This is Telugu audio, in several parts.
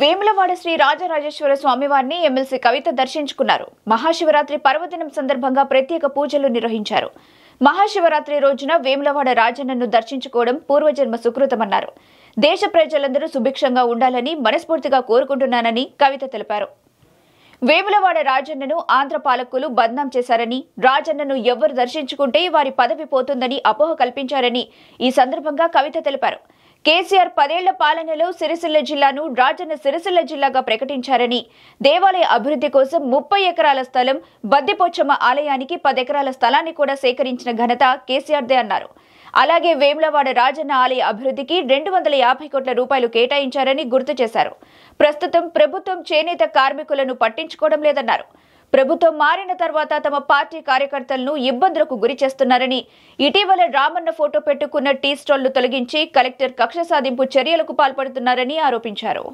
వేములవాడ శ్రీ రాజరాజేశ్వర స్వామివారిని ఎమ్మెల్సీ కవిత దర్శించుకున్నారు. మహాశివరాత్రి పర్వదినం సందర్భంగా ప్రత్యేక పూజలు నిర్వహించారు. మహాశివరాత్రి రోజున వేములవాడ రాజన్నను దర్శించుకోవడం పూర్వజన్మ సుకృతమన్నారు. దేశ ప్రజలందరూ సుభిక్షంగా ఉండాలని మనస్ఫూర్తిగా కోరుకుంటున్నానని కవిత తెలిపారు. వేములవాడ రాజన్నను ఆంధ్ర పాలకులు బద్నాం చేశారని, రాజన్నను ఎవరు దర్శించుకుంటే వారి పదవి పోతుందని అపోహ కల్పించారని ఈ సందర్భంగా కవిత తెలిపారు. కేసీఆర్ 10 ఏళ్ల పాలనలో సిరిసిల్ల జిల్లాను రాజన్న సిరిసిల్ల జిల్లాగా ప్రకటించారని, దేవాలయ అభివృద్ధి కోసం 30 ఎకరాల స్థలం, బద్దిపోచమ్మ ఆలయానికి 10 ఎకరాల స్థలాన్ని కూడా సేకరించిన ఘనత కేసీఆర్దే అన్నారు. అలాగే వేములవాడ రాజన్న ఆలయ అభివృద్ధికి 250 కోట్ల రూపాయలు కేటాయించారని గుర్తు చేశారు. ప్రస్తుతం ప్రభుత్వం చేనేత కార్మికులను పట్టించుకోవడం లేదన్నారు. ప్రభుత్వం మారిన తర్వాత తమ పార్టీ కార్యకర్తలను ఇబ్బందులకు గురి చేస్తున్నారని, ఇటీవల రామన్న ఫోటో పెట్టుకున్న టీ స్టాల్ను తొలగించి కలెక్టర్ కక్ష సాధింపు చర్యలకు పాల్పడుతున్నారని ఆరోపించారు.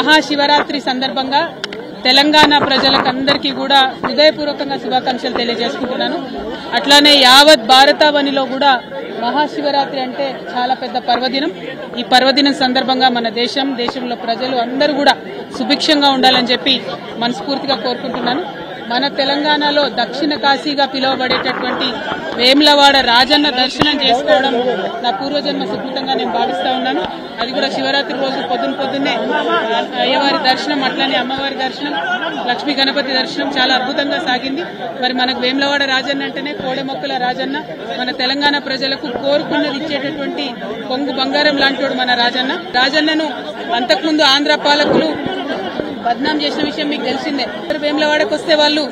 మహాశివరాత్రి సందర్భంగా తెలంగాణ ప్రజలకందరికీ కూడా హృదయపూర్వకంగా శుభాకాంక్షలు తెలియజేసుకుంటున్నాను. అట్లానే యావత్ భారతావనిలో కూడా మహాశివరాత్రి అంటే చాలా పెద్ద పర్వదినం. ఈ పర్వదినం సందర్భంగా మన దేశంలో ప్రజలు అందరూ కూడా సుభిక్షంగా ఉండాలని చెప్పి మనస్ఫూర్తిగా కోరుకుంటున్నాను. మన తెలంగాణలో దక్షిణ కాశీగా పిలువబడేటటువంటి వేములవాడ రాజన్న దర్శనం చేసుకోవడం నా పూర్వజన్మ సుకృతంగా నేను భావిస్తా ఉన్నాను. అది కూడా శివరాత్రి రోజు పొద్దున్నే అయ్యవారి దర్శనం, అట్లానే అమ్మవారి దర్శనం, లక్ష్మీ గణపతి దర్శనం చాలా అద్భుతంగా సాగింది. మరి మనకు వేములవాడ రాజన్న అంటేనే కోడె మొక్కల రాజన్న, మన తెలంగాణ ప్రజలకు కోరుకున్నది ఇచ్చేటటువంటి కొంగు బంగారం లాంటోడు మన రాజన్న. రాజన్నను అంతకుముందు ఆంధ్ర పాలకులు బద్నాం చేసిన విషయం మీకు తెలిసిందే. వేములవాడకు వస్తే వాళ్ళు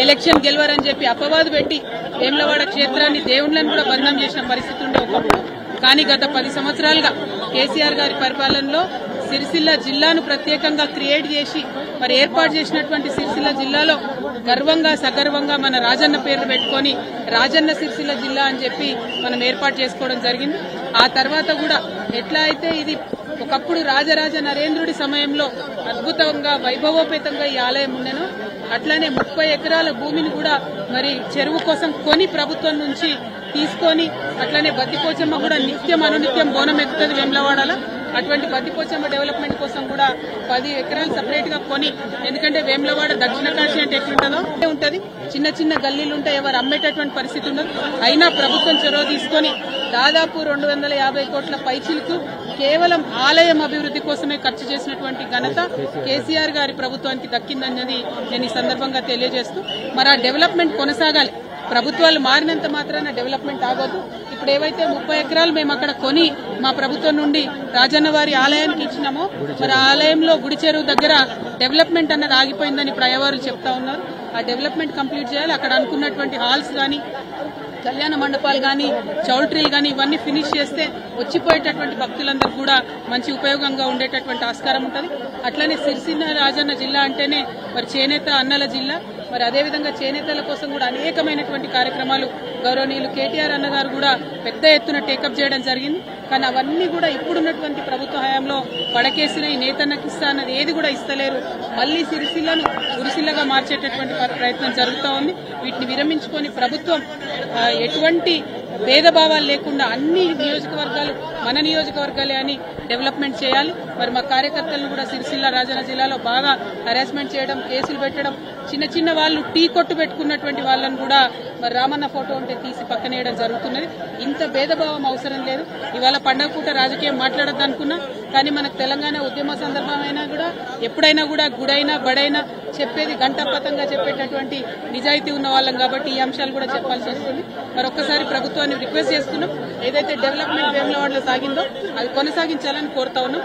ఎలక్షన్ గెలవరని చెప్పి అపవాదు పెట్టి వేములవాడ క్షేత్రాన్ని, దేవుళ్లను కూడా బద్నాం చేసిన పరిస్థితి ఉండే ఒకప్పుడు. కానీ గత 10 సంవత్సరాలుగా కేసీఆర్ గారి పరిపాలనలో సిరిసిల్ల జిల్లాను ప్రత్యేకంగా క్రియేట్ చేసి మరి ఏర్పాటు చేసినటువంటి సిరిసిల్ల జిల్లాలో గర్వంగా సగర్వంగా మన రాజన్న పేరు పెట్టుకుని రాజన్న సిరిసిల్ల జిల్లా అని చెప్పి మనం ఏర్పాటు చేసుకోవడం జరిగింది. ఆ తర్వాత కూడా ఎట్లా అయితే ఇది ఒకప్పుడు రాజరాజ నరేంద్రుడి సమయంలో అద్భుతంగా వైభవోపేతంగా ఈ ఆలయం ఉండేను, అట్లానే 30 ఎకరాల భూమిని కూడా మరి చెరువు కోసం కొని ప్రభుత్వం నుంచి తీసుకొని, అట్లానే బద్దిపోచమ్మ కూడా నిత్యం అనునిత్యం బోనం ఎక్కుతుంది వేములవాడలో. అటువంటి బద్దిపోచమ్మ డెవలప్మెంట్ కోసం కూడా 10 ఎకరాలు సపరేట్ గా కొని, ఎందుకంటే వేములవాడ దక్షిణ కాశీ అంటే ఎట్లుంటుందో ఉంటది, చిన్న చిన్న గల్లీలు ఉంటే ఎవరు అమ్మేటటువంటి పరిస్థితి ఉండదు. అయినా ప్రభుత్వం చొరవ తీసుకొని దాదాపు 250 కోట్ల పైచిలకు కేవలం ఆలయం అభివృద్ధి కోసమే ఖర్చు చేసినటువంటి ఘనత కేసీఆర్ గారి ప్రభుత్వానికి దక్కిందన్నది నేను ఈ సందర్భంగా తెలియజేస్తూ, మరి ఆ డెవలప్మెంట్ కొనసాగాలి. ప్రభుత్వాలు మారినంత మాత్రాన డెవలప్మెంట్ ఆగొద్దు. ఇప్పుడు ఏవైతే 30 ఎకరాలు మేము అక్కడ కొని మా ప్రభుత్వం నుండి రాజన్న వారి ఆలయానికి ఇచ్చినామో, మరి ఆ ఆలయంలో గుడి చెరువు దగ్గర డెవలప్మెంట్ అన్నది ఆగిపోయిందని ఇప్పుడు అయ్యవారు చెప్తా ఉన్నారు. ఆ డెవలప్మెంట్ కంప్లీట్ చేయాలి. అక్కడ అనుకున్నటువంటి హాల్స్ గానీ, కళ్యాణ మండపాలు గానీ, చౌల్ట్రీలు గానీ ఇవన్నీ ఫినిష్ చేస్తే వచ్చిపోయేటటువంటి భక్తులందరూ కూడా మంచి ఉపయోగంగా ఉండేటటువంటి ఆస్కారం ఉంటుంది. అట్లనే సిరిసిల్ల రాజన్న జిల్లా అంటేనే మరి చేనేత అన్నల జిల్లా. మరి అదేవిధంగా చేనేతల కోసం కూడా అనేకమైనటువంటి కార్యక్రమాలు గౌరవనీయులు కేటీఆర్ అన్నగారు కూడా పెద్ద ఎత్తున టేకప్ చేయడం జరిగింది. కానీ అవన్నీ కూడా ఇప్పుడున్నటువంటి ప్రభుత్వ హయాంలో పడకేసిన ఈ నేతన్నకి ఇస్తా అన్నది ఏది కూడా ఇస్తలేరు. మళ్లీ సిరిసిల్లను ఉరిసిల్లగా మార్చేటటువంటి ప్రయత్నం జరుగుతూ ఉంది. వీటిని విరమించుకొని ప్రభుత్వం ఎటువంటి భేదభావాలు లేకుండా అన్ని నియోజకవర్గాలు మన నియోజకవర్గాలే అని డెవలప్మెంట్ చేయాలి. మరి మా కార్యకర్తలను కూడా సిరిసిల్ల రాజన్న జిల్లాలో బాగా హరాస్మెంట్ చేయడం, కేసులు పెట్టడం, చిన్న వాళ్ళు టీ కొట్టు పెట్టుకున్నటువంటి వాళ్ళని కూడా మరి రామన్న ఫోటో ఉంటే తీసి పక్కనేయడం జరుగుతున్నది. ఇంత భేదభావం అవసరం లేదు. ఇవాళ పండగ పూట రాజకీయం మాట్లాడద్దు అనుకున్నా, కానీ మనకు తెలంగాణ ఉద్యమ సందర్భమైనా కూడా ఎప్పుడైనా కూడా గుడైనా బడైనా చెప్పేది గంటపతంగా చెప్పేటటువంటి నిజాయితీ ఉన్న వాళ్ళం కాబట్టి ఈ అంశాలు కూడా చెప్పాల్సి వస్తుంది. మరొకసారి ప్రభుత్వాన్ని రిక్వెస్ట్ చేస్తున్నాం, ఏదైతే డెవలప్మెంట్ వేములవాడలో సాగిందో అది కొనసాగించాలని కోరుతా ఉన్నాం.